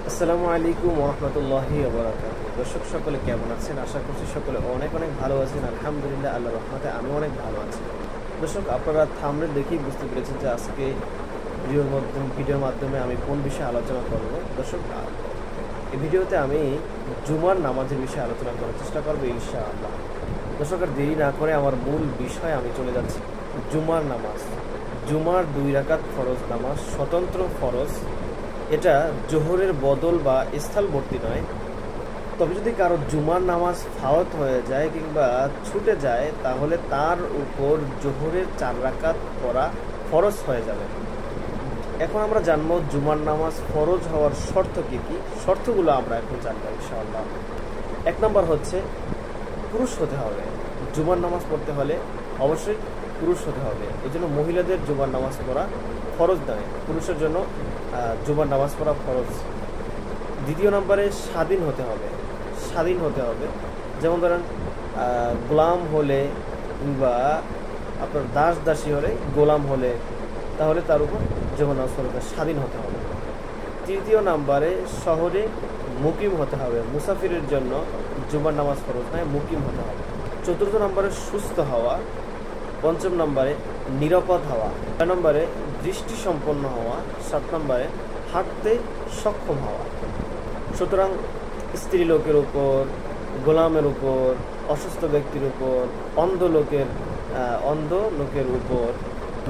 আসসালামু আলাইকুম ওয়া রাহমাতুল্লাহি ওয়া বারাকাতুহু। দর্শক সকলে কেমন আছেন? আশা করছি সকলে অনেক অনেক ভালো আছেন। আলহামদুলিল্লাহ, আল্লাহর রহমতে আমি অনেক ভালো আছি। দর্শক, আপনারা থাম্বনেল দেখেই বুঝতে পেরেছেন যে আজকে ভিডিওর মাধ্যমে আমি কোন বিষয়ে আলোচনা করব। দর্শক, এই ভিডিওতে আমি জুমার নামাজের বিষয়ে আলোচনা করার চেষ্টা করবো ইনশাআল্লাহ। দর্শক, আর দেরি না করে আমার মূল বিষয়ে আমি চলে যাচ্ছি। জুমার নামাজ, জুমার 2 রাকাত ফরজ নামাজ, স্বতন্ত্র ফরজ। এটা জোহরের বদল বা স্থলবর্তী নয়। তবে যদি কারো জুমার নামাজ ফাওয়াত হয়ে যায় কিংবা ছুটে যায়, তাহলে তার উপর জোহরের 4 রাকাত পড়া ফরজ হয়ে যাবে। এখন আমরা জানবো জুমার নামাজ ফরজ হওয়ার শর্ত কি কি। শর্তগুলো আমরা এখন জানবো ইনশাআল্লাহ। 1 নম্বর হচ্ছে পুরুষ হতে হবে। জুমার নামাজ পড়তে হলে অবশ্যই পুরুষ হতে হবে। এই জন্য মহিলাদের জুমার নামাজ পড়া ফরজ নয়, পুরুষের জন্য জুমার নামাজ পড়া ফরজ। 2 নম্বরে স্বাধীন হতে হবে। স্বাধীন হতে হবে, যেমন ধরেন গোলাম হলে কিংবা আপনার দাস দাসী হলে, গোলাম হলে, তাহলে তার উপর জুমার নামাজ পড়তে স্বাধীন হতে হবে। 3 নম্বরে শহরে মুকিম হতে হবে। মুসাফিরের জন্য জুমার নামাজ ফরজ নয়, মুকিম হতে হবে। 4 নম্বরে সুস্থ হওয়া। 5 নম্বরে নিরাপদ হওয়া। 6 নম্বরে দৃষ্টি সম্পন্ন হওয়া। 7 নম্বরে হাঁটতে সক্ষম হওয়া। সুতরাং স্ত্রী লোকের উপর, গোলামের উপর, অসুস্থ ব্যক্তির উপর, অন্ধ লোকের উপর,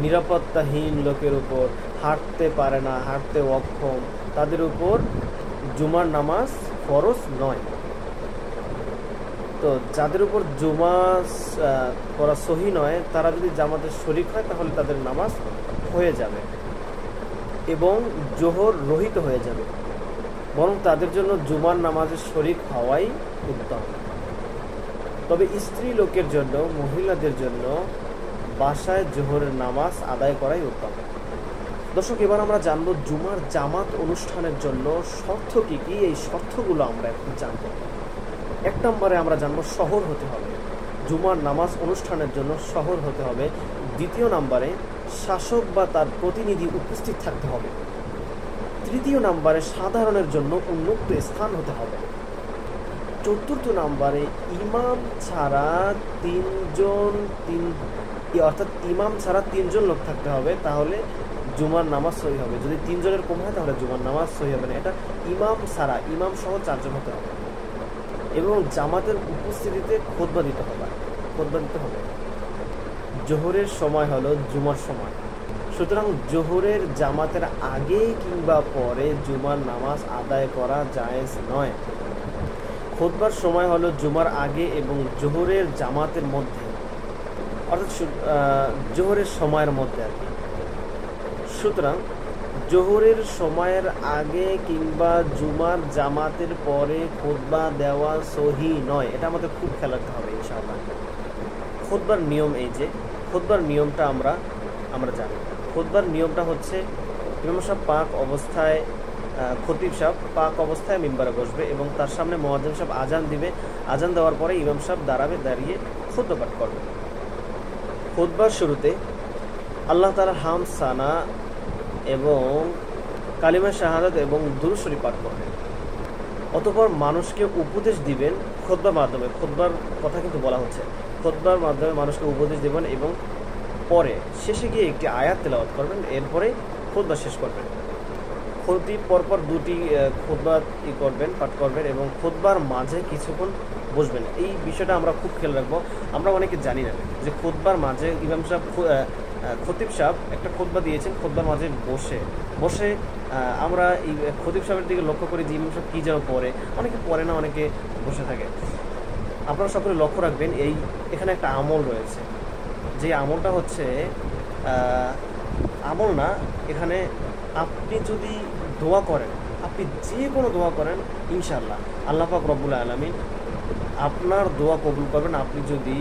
নিরাপত্তাহীন লোকের উপর, হাঁটতে পারে না, হাঁটতে অক্ষম, তাদের উপর জুমার নামাজ ফরজ নয়। তো যাদের উপর জুমাজ পড়া সহি নয়, তারা যদি জামাতের শরীক হয় তাহলে তাদের নামাজ হয়ে যাবে এবং জোহর রহিত হয়ে যাবে, বরং তাদের জন্য জুমার নামাজের শরীক হওয়াই উত্তম। তবে স্ত্রী লোকের জন্য, মহিলাদের জন্য বাসায় জোহরের নামাজ আদায় করাই উত্তম। দর্শক, এবার আমরা জানবো জুমার জামাত অনুষ্ঠানের জন্য শর্ত কি কি। এই শর্তগুলো আমরা এখন জানবো। 1 নম্বরে আমরা জানবো শহর হতে হবে। জুমার নামাজ অনুষ্ঠানের জন্য শহর হতে হবে। 2 নম্বরে শাসক বা তার প্রতিনিধি উপস্থিত থাকতে হবে। 3 নম্বরে সাধারণের জন্য উন্মুক্ত স্থান হতে হবে। 4 নম্বরে ইমাম ছাড়া 3 জন লোক থাকতে হবে, তাহলে জুমার নামাজ সহি হবে। যদি 3 জনের কম হয় তাহলে জুমার নামাজ সহি হবে না। এটা ইমাম ছাড়া, ইমাম সহ 4 জন হতে হবে এবং জামাতের উপস্থিতিতে খুতবা দিতে হবে। জোহরের সময় হলো জুমার সময়। সুতরাং জোহরের জামাতের আগে কিংবা পরে জুমার নামাজ আদায় করা জায়েজ নয়। খুতবার সময় হলো জুমার আগে এবং জোহরের জামাতের মধ্যে, অর্থাৎ জোহরের সময়ের মধ্যে আর কি। সুতরাং জোহরের সময়ের আগে কিংবা জুমার জামাতের পরে খুতবা দেওয়া সহি নয়। এটা আমাদের খুব খেয়াল রাখতে হবে ইনশাআল্লাহ। খুতবার নিয়ম, এই যে খুতবার নিয়মটা আমরা জানি। খুতবার নিয়মটা হচ্ছে ইমাম সাহেব পাক অবস্থায়, খতিব সাহেব পাক অবস্থায় মিম্বারে বসবে এবং তার সামনে মুয়াজ্জিন সাহেব আজান দিবে। আজান দেওয়ার পরে ইমাম সাহেব দাঁড়িয়ে খুতবা পাঠ করবে। খুতবার শুরুতে আল্লাহ তাআলার হামদ, সানা এবং কালিমা শাহাদাত এবং দুরূদ শরীফ পাঠ করবেন। অতঃপর মানুষকে উপদেশ দিবেন খুতবার মাধ্যমে। খুতবার কথা কিন্তু বলা হচ্ছে, খুতবার মাধ্যমে মানুষকে উপদেশ দিবেন এবং পরে শেষে গিয়ে একটি আয়াত তেলাওয়াত করবেন। এরপরে খুতবা শেষ করবেন। খতিব পরপর 2টি খুতবা পাঠ করবেন এবং খুতবার মাঝে কিছুক্ষণ বসবেন। এই বিষয়টা আমরা খুব খেয়াল রাখবো। আমরা অনেকে জানি না যে খুতবার মাঝে ইমাম সাহেব, খতিব সাহেব একটা খুতবা দিয়েছেন, খুতবার মাঝে বসে আমরা এই খতিব সাহেবের দিকে লক্ষ্য করি যে ইমাম সাহেব কী যেন পড়ে। অনেকে পড়ে না, অনেকে বসে থাকে। আপনারা সকলে লক্ষ্য রাখবেন, এখানে একটা আমল রয়েছে। যে আমলটা হচ্ছে আমল না, এখানে আপনি যদি দোয়া করেন, আপনি যে কোনো দোয়া করেন, ইনশাআল্লাহ আল্লাহ পাক রব্বুল আলামিন আপনার দোয়া কবুল করবেন। আপনি যদি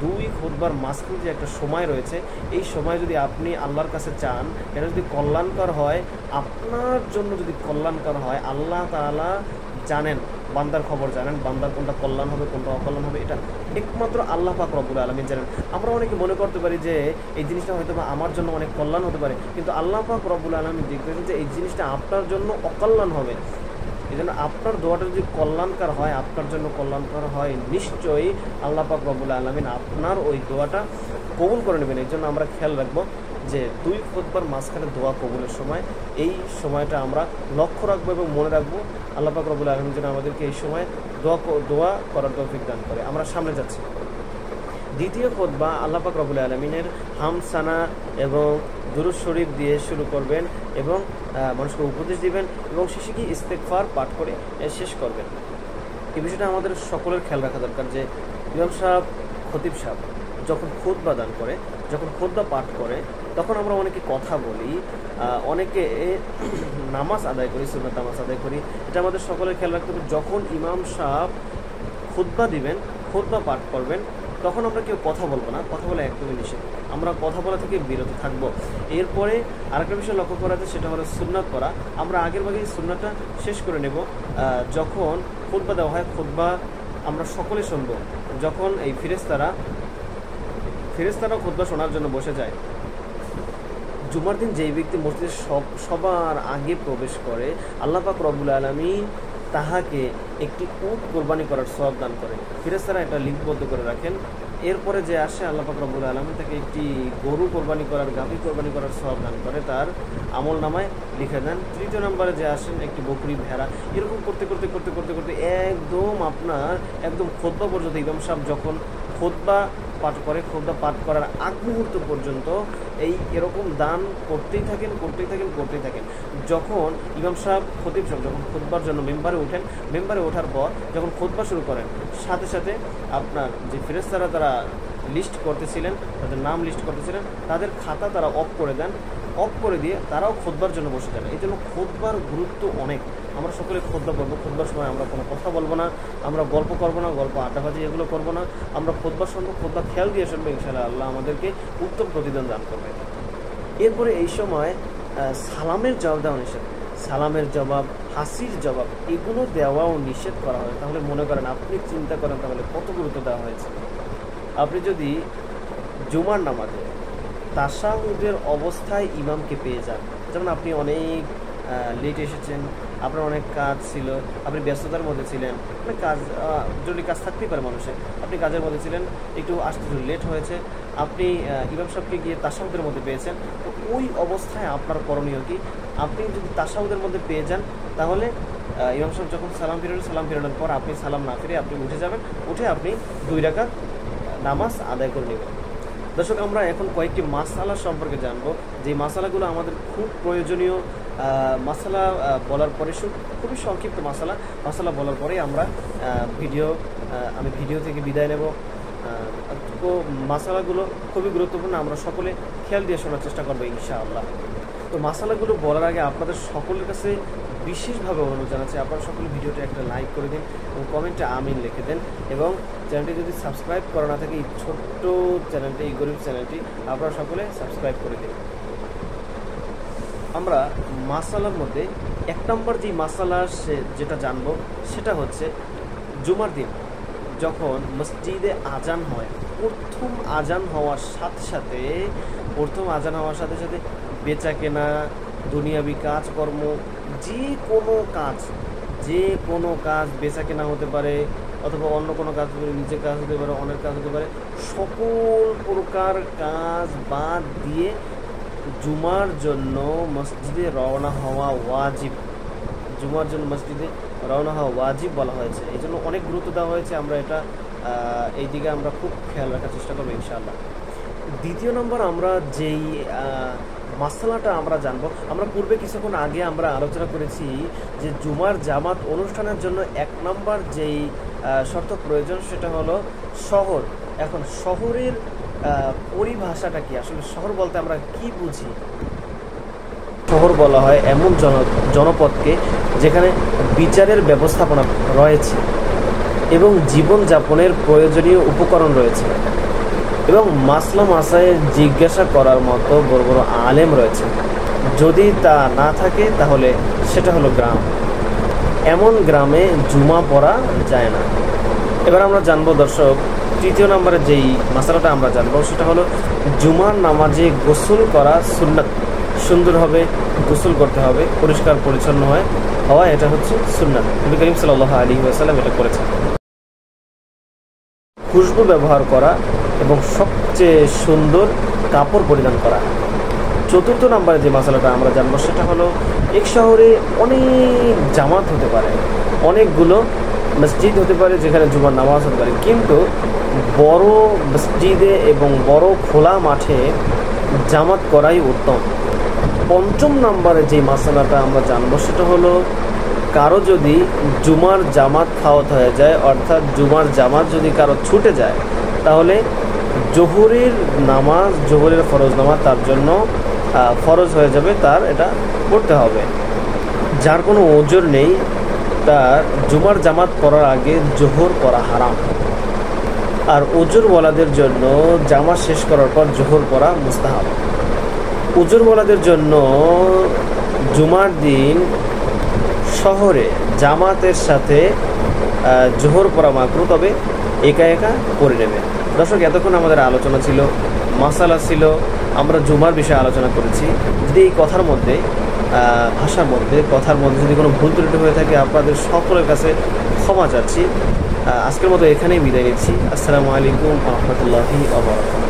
2 খুতবার মাঝখানে যে একটা সময় রয়েছে, এই সময় যদি আপনি আল্লাহর কাছে চান, এটা যদি কল্যাণকর হয়, আপনার জন্য যদি কল্যাণকর হয়, আল্লাহ তাআলা জানেন, বান্দার খবর জানেন, বান্দার কোনটা কল্যাণ হবে কোনটা অকল্যাণ হবে, এটা একমাত্র আল্লাহ পাক রব্বুল আলামিন জানেন। আমরা অনেকে মনে করতে পারি যে এই জিনিসটা হয়তো বা আমার জন্য অনেক কল্যাণ হতে পারে, কিন্তু আল্লাহ পাক রব্বুল আলামিন দেখবেন যে এই জিনিসটা আপনার জন্য অকল্যাণ হবে। এই জন্য আপনার দোয়াটা যদি কল্যাণকর হয়, আপনার জন্য কল্যাণকর হয়, নিশ্চয়ই আল্লাহ পাক রব্বুল আলামিন আপনার ওই দোয়াটা কবুল করে নেবেন। এই জন্য আমরা খেয়াল রাখবো যে 2 খুতবার মাঝখানে দোয়া কবুলের সময় এই সময়টা আমরা লক্ষ্য রাখবো এবং মনে রাখবো। আল্লাহ পাক রব্বুল আলামিন যেন আমাদেরকে এই সময় দোয়া করার তৌফিক দান করে। আমরা সামনে যাচ্ছি। দ্বিতীয় খুতবা আল্লাহ পাক রব্বুল আলামিনের হামসানা এবং দুরূদ শরীফ দিয়ে শুরু করবেন এবং মানুষকে উপদেশ দিবেন এবং শেষে কি ইস্তেগফার পাঠ করে শেষ করবেন। এই বিষয়টা আমাদের সকলের খেয়াল রাখা দরকার যে ইমাম সাহেব, খতিব সাহেব যখন খুতবা দান করে, যখন খুতবা পাঠ করে, তখন আমরা অনেকে কথা বলি, অনেকে নামাজ আদায় করি, সুন্নাত নামাজ আদায় করি। এটা আমাদের সকলের খেয়াল রাখতে হবে। যখন ইমাম সাহেব খুতবা দিবেন, খুতবা পাঠ করবেন, তখন আমরা কেউ কথা বলবো না, কথা বলা একদমই নিষেধ। আমরা কথা বলা থেকে বিরত থাকবো। এরপরে আরেকটা বিষয় লক্ষ্য করা যায়, সেটা হলো সুন্নাত পড়া। আমরা আগের ভাগেই সুন্নাতটা শেষ করে নেব। যখন খুতবা দেওয়া হয়, খুতবা আমরা সকলে শুনবো। যখন এই ফেরেশতারা খুতবা শোনার জন্য বসে যায়, জুমার দিন যেই ব্যক্তি মসজিদে সবার আগে প্রবেশ করে, আল্লাহ পাক রব্বুল আলামিন তাহাকে একটি উট কোরবানি করার সওয়াব দান করে। ফেরেশতারা এটা লিপিবদ্ধ করে রাখেন। এরপরে যে আসে, আল্লাহ পাক রব্বুল আলামিন তাকে একটি গরু কোরবানি করার, গাভী কোরবানি করার সওয়াব দান করে, তার আমল নামায় লিখে দেন। তৃতীয় নম্বরে যে আসেন, একটি বকরি, ভেড়া। এরকম করতে করতে করতে করতে করতে একদম খুতবা পর্যন্ত, ইমাম সাহেব যখন খুতবা পাঠ করে, খুতবা পাঠ করার আগ মুহূর্ত পর্যন্ত এরকম দান করতেই থাকেন। যখন ইমাম সাহেব, খতিব সাহেব যখন খুতবার জন্য মেম্বারে ওঠেন, মেম্বারে ওঠার পর যখন খুতবা শুরু করেন, সাথে সাথে আপনার যে ফেরেশতারা তারা লিস্ট করতেছিলেন, তাদের নাম লিস্ট করতেছিলেন, তাদের খাতা তারা অফ করে দেন। অফ করে দিয়ে তারাও খুতবার জন্য বসে যান। এই জন্য খুতবার গুরুত্ব অনেক। আমরা সকলে খুতবা করবো। খুতবার সময় আমরা কোনো কথা বলবো না, আমরা গল্প করবো না, গল্প আড্ডাবাজি এগুলো করবো না। আমরা খুতবা শুনবো, খুতবা খেয়াল দিয়ে শুনবো। ইনশাআল্লাহ আল্লাহ আমাদেরকে উত্তম প্রতিদান দান করবে। এরপরে এই সময় সালামের জবাব দেওয়া নিষেধ। সালামের জবাব, হাসির জবাব, এগুলো দেওয়াও নিষেধ করা হয়। তাহলে মনে করেন, আপনি চিন্তা করেন তাহলে কত গুরুত্ব দেওয়া হয়েছে। আপনি যদি জুমার নামাজে তাশাহুদের অবস্থায় ইমামকে পেয়ে যান, যেমন আপনি অনেক লেট এসেছেন, আপনার অনেক কাজ ছিল, আপনি ব্যস্ততার মধ্যে ছিলেন, অনেক কাজ, জরুরি কাজ থাকতেই পারে মানুষের, আপনি কাজের মধ্যে ছিলেন, একটু আসতে লেট হয়েছে, আপনি ইমাম সাহেবকে গিয়ে তাশাহুদের মধ্যে পেয়েছেন। তো ওই অবস্থায় আপনার করণীয় কি? আপনি যদি তাশাহুদের মধ্যে পেয়ে যান, তাহলে ইমাম সাহেব যখন সালাম ফিরানোর পর আপনি সালাম না ফিরে আপনি উঠে যাবেন, উঠে আপনি 2 রাকাত নামাজ আদায় করে নেবেন। দর্শক, আমরা এখন কয়েকটি মাসালা সম্পর্কে জানবো, যে মাসালাগুলো আমাদের খুব প্রয়োজনীয়। মাসালা বলার পরে, খুবই সংক্ষিপ্ত মাসালা বলার পরে আমরা আমি ভিডিও থেকে বিদায় নেব। তো মাসালাগুলো খুবই গুরুত্বপূর্ণ, আমরা সকলে খেয়াল দিয়ে শোনার চেষ্টা করবো ইনশাআল্লাহ। তো মাসালাগুলো বলার আগে আপনাদের সকলের কাছে বিশেষভাবে অনুরোধ জানাচ্ছি, আপনারা সকলে ভিডিওটা একটা লাইক করে দিন এবং কমেন্টে আমিন লিখে দেন, এবং চ্যানেলটি যদি সাবস্ক্রাইব করা না থাকে, এই ছোট্ট চ্যানেলটি, এই গরিব চ্যানেলটি আপনারা সকলে সাবস্ক্রাইব করে দিন। আমরা মাসালার মধ্যে 1 নম্বর যে মাসালা যেটা জানবো, সেটা হচ্ছে জুমার দিন যখন মসজিদে আজান হয়, প্রথম আজান হওয়ার সাথে সাথে বেচা কেনা, দুনিয়াবি কাজকর্ম, যে কোনো কাজ, বেচা কেনা হতে পারে অথবা অন্য কোনো কাজ, নিজের কাজ হতে পারে, অনেক কাজ হতে পারে, সকল প্রকার কাজ বাদ দিয়ে জুমার জন্য মসজিদে রওনা হওয়া ওয়াজিব। জুমার জন্য মসজিদে রওনা হওয়া ওয়াজিব বলা হয়েছে, এই জন্য অনেক গুরুত্ব দেওয়া হয়েছে। আমরা এটা এই দিকে আমরা খুব খেয়াল রাখার চেষ্টা করবো ইনশাআল্লাহ। দ্বিতীয় নম্বর আমরা যেই মাসালাটা আমরা জানবো, আমরা পূর্বে কিছুক্ষণ আগে আমরা আলোচনা করেছি যে জুমার জামাত অনুষ্ঠানের জন্য 1 নম্বর যেই শর্ত প্রয়োজন, সেটা হলো শহর। এখন শহরের পরিভাষাটা কি? আসলে শহর বলতে আমরা কি বুঝি? শহর বলা হয় এমন জনপদকে যেখানে বিচারের ব্যবস্থাপনা রয়েছে এবং জীবনযাপনের প্রয়োজনীয় উপকরণ রয়েছে এবং মাসলা মাসাইল জিজ্ঞাসা করার মতো বড় বড় আলেম রয়েছে। যদি তা না থাকে তাহলে সেটা হলো গ্রাম। এমন গ্রামে জুমা পড়া যায় না। এবার আমরা জানবো দর্শক, তৃতীয় নম্বরে যেই মাসালাটা আমরা জানবো, সেটা হলো জুমার নামাজে গোসল করা সুন্নাত। সুন্দরভাবে গোসল করতে হবে, পরিষ্কার পরিচ্ছন্ন হয় হওয়া এটা হচ্ছে সুন্নাত। নবী করিম সাল্লাল্লাহু আলাইহি ওয়াসাল্লাম এটা করেছেন। খুশবু ব্যবহার করা এবং সবচেয়ে সুন্দর কাপড় পরিধান করা। চতুর্থ নম্বরে যে মশলাটা আমরা জানবো সেটা হলো, এক শহরে অনেক জামাত হতে পারে, অনেকগুলো মসজিদ হতে পারে যেখানে জুমার নামাজ হতে পারে, কিন্তু বড় মসজিদে এবং বড় খোলা মাঠে জামাত করাই উত্তম। পঞ্চম নম্বরে যে মশলাটা আমরা জানবো সেটা হলো, কারো যদি জুমার জামাত ফাওয়াত হয়ে যায়, অর্থাৎ জুমার জামাত যদি কারো ছুটে যায়, তাহলে জোহরের নামাজ, জোহরের ফরজ নামাজ তার জন্য ফরজ হয়ে যাবে, তার এটা পড়তে হবে। যার কোনো ওজর নেই তার জুমার জামাত পড়ার আগে জোহর পড়া হারাম। আর ওজরওয়ালাদের জন্য জামাত শেষ করার পর জোহর পড়া মুস্তাহাব। ওজরওয়ালাদের জন্য জুমার দিন শহরে জামাতের সাথে জোহর পড়া মাকরু, তবে একা একা পড়ে নেবে। দর্শক, এতক্ষণ আমাদের আলোচনা ছিল, মাসালা ছিল, আমরা জুমার বিষয়ে আলোচনা করেছি। যদি এই কথার মধ্যে কথার মধ্যে যদি কোনো ভুল ত্রুটি হয়ে থাকে, আপনাদের সকলের কাছে ক্ষমা চাচ্ছি। আজকের মতো এখানেই বিদায় নিচ্ছি। আসসালামু আলাইকুম ওয়া রাহমাতুল্লাহি ওয়া বারাকাতুহু।